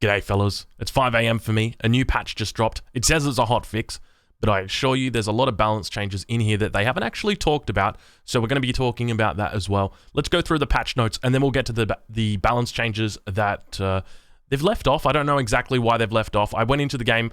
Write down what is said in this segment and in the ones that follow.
G'day fellas, it's 5 AM for me, a new patch just dropped. It says it's a hot fix, but I assure you there's a lot of balance changes in here that they haven't actually talked about, so we're going to be talking about that as well. Let's go through the patch notes and then we'll get to the balance changes that they've left off. I don't know exactly why they've left off. I went into the game,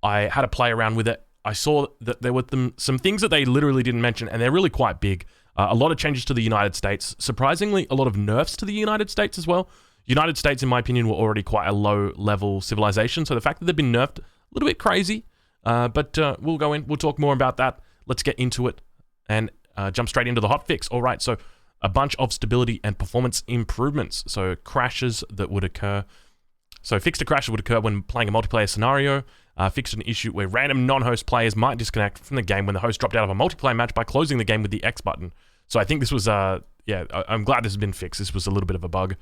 I had a play around with it, I saw that there were some things that they literally didn't mention, and they're really quite big. A lot of changes to the United States, surprisingly a lot of nerfs to the United States as well. United States, in my opinion, were already quite a low-level civilization, so the fact that they've been nerfed, a little bit crazy, but we'll go in, we'll talk more about that. Let's get into it and jump straight into the hotfix. All right, so a bunch of stability and performance improvements, so crashes that would occur. So fixed a crash that would occur when playing a multiplayer scenario, fixed an issue where random non-host players might disconnect from the game when the host dropped out of a multiplayer match by closing the game with the X button. So I think this was, yeah, I'm glad this has been fixed. This was a little bit of a bug.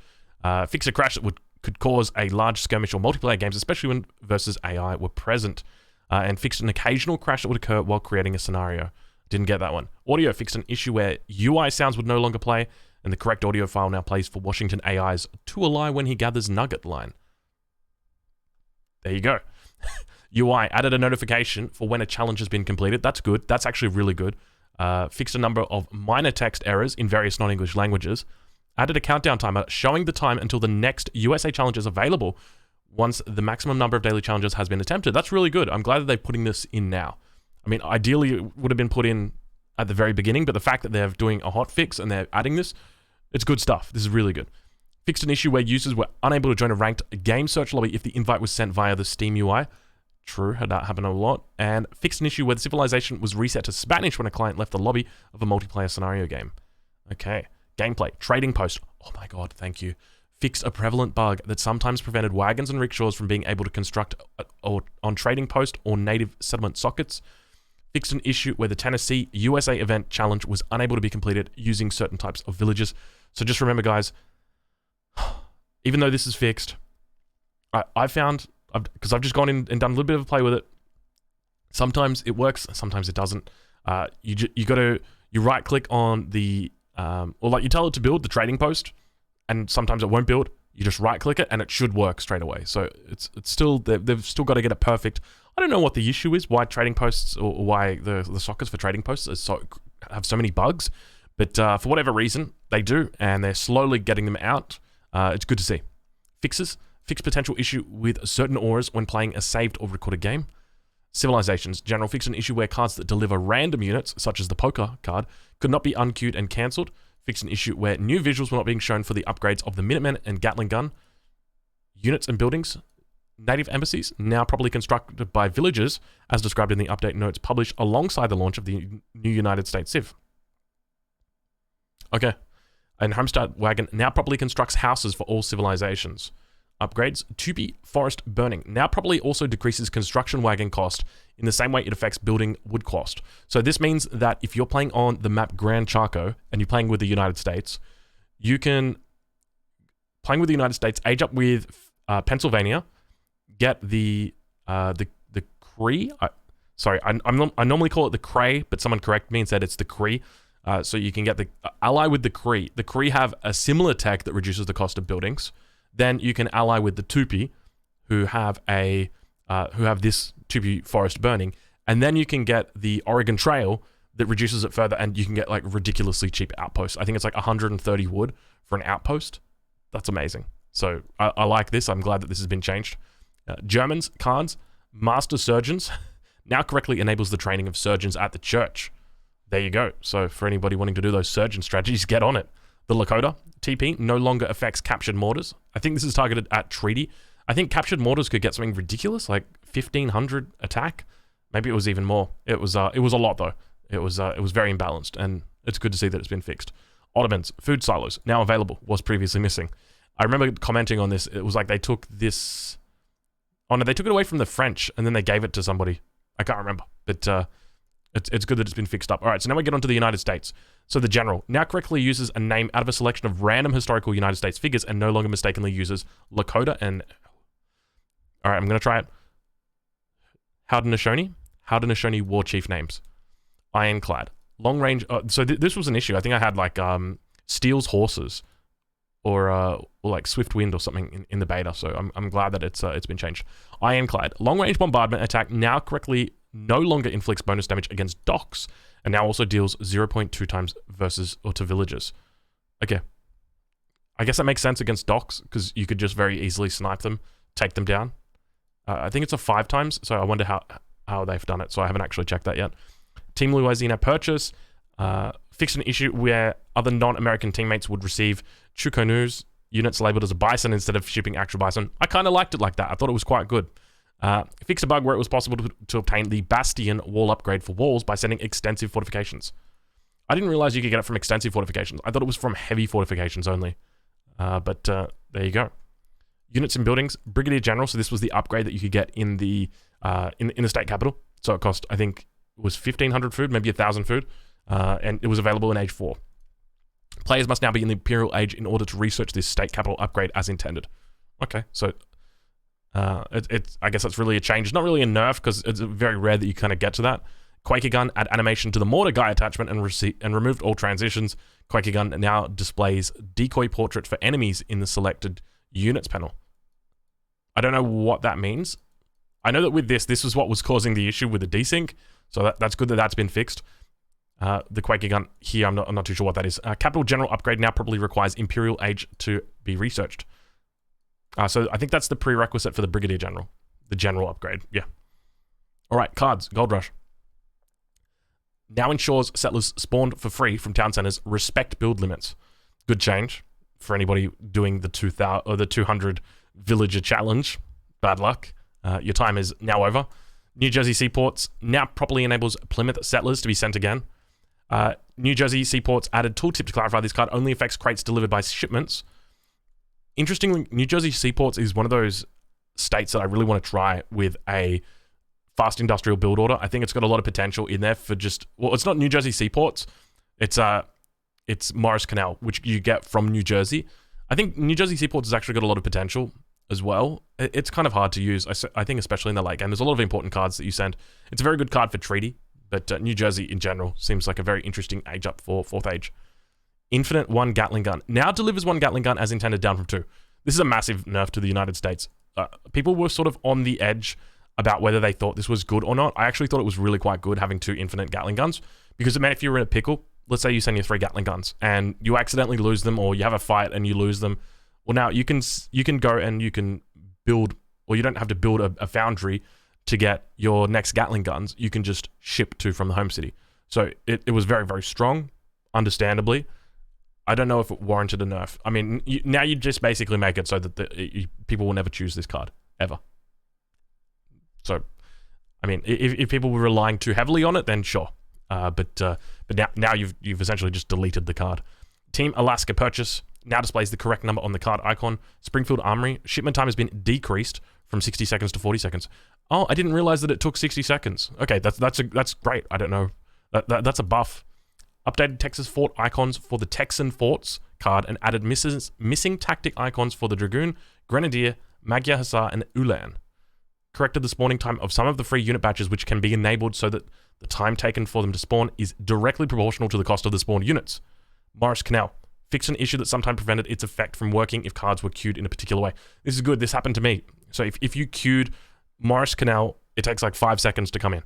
Fix a crash that could cause a large skirmish or multiplayer games, especially when versus AI were present. And fixed an occasional crash that would occur while creating a scenario. Didn't get that one. Audio fixed an issue where UI sounds would no longer play, and the correct audio file now plays for Washington AI's "To a Lie When He Gathers Nugget" line. There you go. UI added a notification for when a challenge has been completed. That's good. That's actually really good. Fixed a number of minor text errors in various non-English languages. Added a countdown timer showing the time until the next USA challenge is available once the maximum number of daily challenges has been attempted. That's really good. I'm glad that they're putting this in now. I mean, ideally it would have been put in at the very beginning, but the fact that they're doing a hot fix and they're adding this, it's good stuff. This is really good. Fixed an issue where users were unable to join a ranked game search lobby if the invite was sent via the Steam UI. True, had that happen a lot. And fixed an issue where the civilization was reset to Spanish when a client left the lobby of a multiplayer scenario game. Okay. Gameplay, trading post. Oh my god, thank you. Fixed a prevalent bug that sometimes prevented wagons and rickshaws from being able to construct on trading post or native settlement sockets. Fixed an issue where the Tennessee USA event challenge was unable to be completed using certain types of villages. So just remember, guys, even though this is fixed, I found, because I've just gone in and done a little bit of a play with it, sometimes it works, sometimes it doesn't. You right click on the or like you tell it to build the trading post, and sometimes it won't build. You just right click it and it should work straight away. So it's still, they've still got to get it perfect. I don't know what the issue is, why trading posts or why the sockets for trading posts have so many bugs, but for whatever reason they do, and they're slowly getting them out. It's good to see. Fixes, fix potential issue with certain auras when playing a saved or recorded game. Civilizations, general fix an issue where cards that deliver random units, such as the poker card, could not be unqueued and cancelled. Fix an issue where new visuals were not being shown for the upgrades of the Minutemen and Gatling gun. Units and buildings, native embassies, now properly constructed by villagers, as described in the update notes published alongside the launch of the new United States Civ. Okay. And Homestead Wagon now properly constructs houses for all civilizations. Upgrades, Tupi Forest Burning now probably also decreases construction wagon cost in the same way it affects building wood cost. So this means that if you're playing on the map Gran Chaco and you're playing with the United States, you can, playing with the United States, age up with Pennsylvania, get the Cree. I normally call it the Cray, but someone corrected me and said it's the Cree. So you can get the ally with the Cree. The Cree have a similar tech that reduces the cost of buildings. Then you can ally with the Tupi, who have this Tupi Forest Burning, and then you can get the Oregon Trail that reduces it further, and you can get like ridiculously cheap outposts. I think it's like 130 wood for an outpost. That's amazing. So I like this. I'm glad that this has been changed. Germans cards, Master Surgeons now correctly enables the training of surgeons at the church. There you go. So for anybody wanting to do those surgeon strategies, get on it. The Lakota TP no longer affects captured mortars. I think this is targeted at treaty. I think captured mortars could get something ridiculous, like 1,500 attack. Maybe it was even more. It was a lot though. It was very imbalanced, and it's good to see that it's been fixed. Ottomans, food silos, now available, was previously missing. I remember commenting on this. It was like they took this... Oh no, they took it away from the French, and then they gave it to somebody. I can't remember, but it's good that it's been fixed up. All right, so now we get on to the United States. So the general now correctly uses a name out of a selection of random historical United States figures and no longer mistakenly uses Lakota and... All right, I'm going to try it. Haudenosaunee war chief names. Ironclad. Long range... so this was an issue. I think I had like Steele's horses or like Swift Wind or something in the beta. So I'm glad that it's been changed. Ironclad. Long-range bombardment attack now correctly no longer inflicts bonus damage against docks, and now also deals 0.2 times versus or to villagers. Okay. I guess that makes sense against docks, because you could just very easily snipe them, take them down. I think it's a 5 times, so I wonder how they've done it, so I haven't actually checked that yet. Team Louisiana purchase. Fixed an issue where other non-American teammates would receive Chukonus units labeled as a bison instead of shipping actual bison. I kind of liked it like that. I thought it was quite good. Fix a bug where it was possible to obtain the Bastion wall upgrade for walls by sending extensive fortifications. I didn't realize you could get it from extensive fortifications. I thought it was from heavy fortifications only. But there you go. Units and buildings. Brigadier General. So this was the upgrade that you could get in the state capital. So it cost, I think, it was 1,500 food, maybe 1,000 food. And it was available in Age 4. Players must now be in the Imperial Age in order to research this state capital upgrade as intended. Okay, so I guess that's really a change. It's not really a nerf, because it's very rare that you kind of get to that. Quaker Gun, add animation to the mortar guy attachment and removed all transitions. Quaker Gun now displays decoy portrait for enemies in the selected units panel. I don't know what that means. I know that with this was what was causing the issue with the desync, so that's good that that's been fixed. The Quaker Gun here, I'm not too sure what that is. Capital General upgrade now probably requires Imperial Age to be researched. So I think that's the prerequisite for the Brigadier General. The General upgrade, yeah. All right, cards, Gold Rush. Now ensures settlers spawned for free from town centers respect build limits. Good change for anybody doing the 200 villager challenge. Bad luck. Your time is now over. New Jersey Seaports now properly enables Plymouth settlers to be sent again. New Jersey Seaports added tooltip to clarify this card only affects crates delivered by shipments. Interestingly, New Jersey Seaports is one of those states that I really want to try with a fast industrial build order. I think it's got a lot of potential in there for it's not New Jersey Seaports. It's Morris Canal, which you get from New Jersey. I think New Jersey Seaports has actually got a lot of potential as well. It's kind of hard to use, I think, especially in the late game. There's a lot of important cards that you send. It's a very good card for treaty, but New Jersey in general seems like a very interesting age up for 4th Age. Infinite 1 Gatling gun. Now delivers 1 Gatling gun as intended, down from 2. This is a massive nerf to the United States. People were sort of on the edge about whether they thought this was good or not. I actually thought it was really quite good having 2 infinite Gatling guns, because it meant if you were in a pickle, let's say you send your 3 Gatling guns and you accidentally lose them, or you have a fight and you lose them, well, now you can go and you can build, or you don't have to build a foundry to get your next Gatling guns. You can just ship 2 from the home city. So it was very, very strong, understandably. I don't know if it warranted a nerf. I mean, now you just basically make it so that people will never choose this card, ever. So, I mean, if people were relying too heavily on it, then sure. But now you've essentially just deleted the card. Team Alaska purchase now displays the correct number on the card icon. Springfield Armory shipment time has been decreased from 60 seconds to 40 seconds. Oh, I didn't realize that it took 60 seconds. Okay, that's great. I don't know. That's a buff. Updated Texas Fort icons for the Texan Forts card and added missing tactic icons for the Dragoon, Grenadier, Magyar Hussar, and Ulan. Corrected the spawning time of some of the free unit batches, which can be enabled so that the time taken for them to spawn is directly proportional to the cost of the spawned units. Morris Canal. Fixed an issue that sometimes prevented its effect from working if cards were queued in a particular way. This is good. This happened to me. So if you queued Morris Canal, it takes like 5 seconds to come in.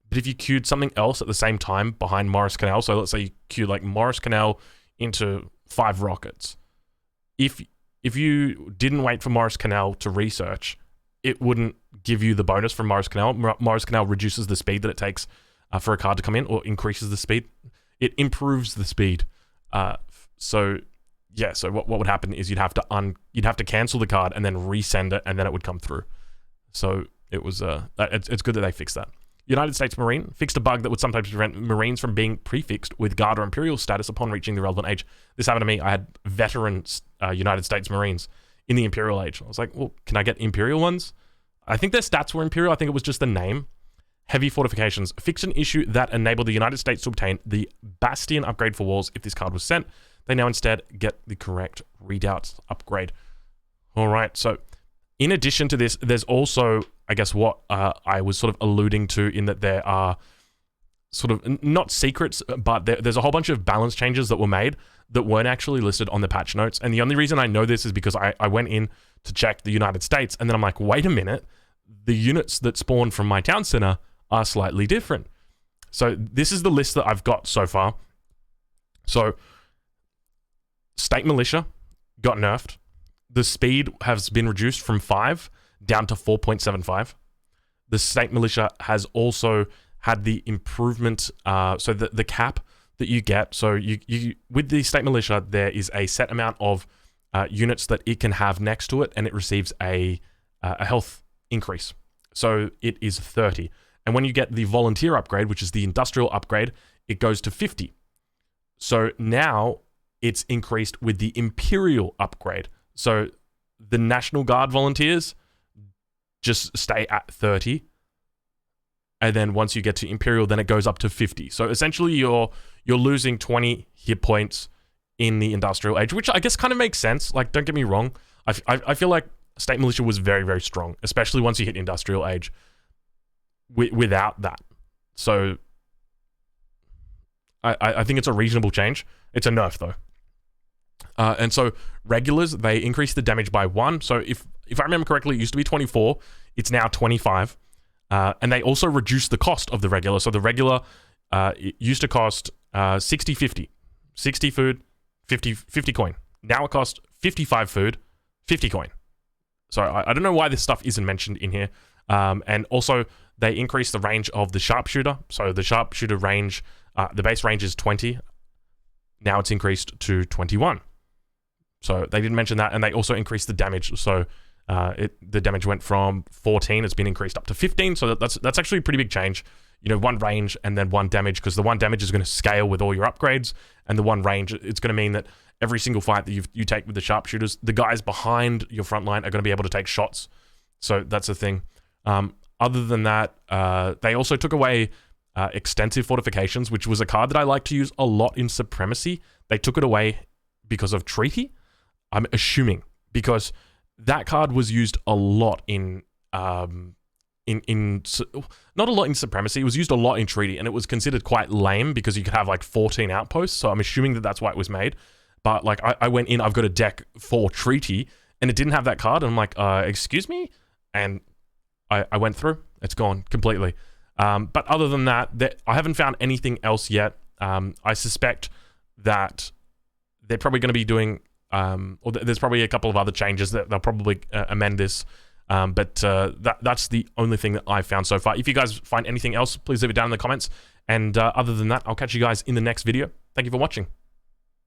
But if you queued something else at the same time behind Morris Canal, so let's say you queued like Morris Canal into 5 rockets. If you didn't wait for Morris Canal to research, it wouldn't give you the bonus from Morris Canal. Morris Canal reduces the speed that it takes for a card to come in, or increases the speed. It improves the speed. So what would happen is you'd have to cancel the card and then resend it, and then it would come through. So it was it's good that they fixed that. United States Marine fixed a bug that would sometimes prevent Marines from being prefixed with Guard or Imperial status upon reaching the relevant age. This happened to me. I had veteran United States Marines in the Imperial Age. I was like, well, can I get Imperial ones? I think their stats were Imperial. I think it was just the name. Heavy Fortifications fixed an issue that enabled the United States to obtain the Bastion upgrade for walls if this card was sent. They now instead get the correct readouts upgrade. All right, so in addition to this, there's also, I guess, what I was sort of alluding to, in that there are sort of not secrets, but there's a whole bunch of balance changes that were made that weren't actually listed on the patch notes. And the only reason I know this is because I went in to check the United States, and then I'm like, wait a minute, the units that spawn from my town center are slightly different. So this is the list that I've got so far. So State Militia got nerfed. The speed has been reduced from 5 down to 4.75. The State Militia has also had the improvement, so the cap that you get. So you with the State Militia, there is a set amount of units that it can have next to it, and it receives a health increase. So it is 30. And when you get the Volunteer upgrade, which is the Industrial upgrade, it goes to 50. So now it's increased with the Imperial upgrade. So the National Guard volunteers just stay at 30. And then once you get to Imperial, then it goes up to 50. So essentially you're losing 20 hit points in the Industrial Age, which I guess kind of makes sense. Like, don't get me wrong. I feel like State Militia was very, very strong, especially once you hit Industrial Age without that. So I think it's a reasonable change. It's a nerf though. And so regulars, they increase the damage by 1. So if I remember correctly, it used to be 24. It's now 25. And they also reduced the cost of the regular. So the regular it used to cost 60 food, 50 coin. Now it costs 55 food, 50 coin. So I don't know why this stuff isn't mentioned in here. And also they increased the range of the sharpshooter. So the sharpshooter range, the base range is 20. Now it's increased to 21. So they didn't mention that. And they also increased the damage. So the damage went from 14, it's been increased up to 15. So that's actually a pretty big change. You know, 1 range and then 1 damage, because the 1 damage is going to scale with all your upgrades, and the 1 range, it's going to mean that every single fight that you take with the sharpshooters, the guys behind your front line are going to be able to take shots. So that's a thing. Other than that, they also took away extensive fortifications, which was a card that I like to use a lot in Supremacy. They took it away because of Treaty. I'm assuming because that card was used a lot in not a lot in Supremacy. It was used a lot in Treaty, and it was considered quite lame because you could have like 14 outposts. So I'm assuming that that's why it was made. But like I went in, I've got a deck for Treaty, and it didn't have that card. And I'm like, excuse me? And I went through. It's gone completely. But other than that, I haven't found anything else yet. I suspect that they're probably going to be doing, or there's probably a couple of other changes that they'll probably amend this. But that's the only thing that I've found so far. If you guys find anything else, please leave it down in the comments. And other than that, I'll catch you guys in the next video. Thank you for watching.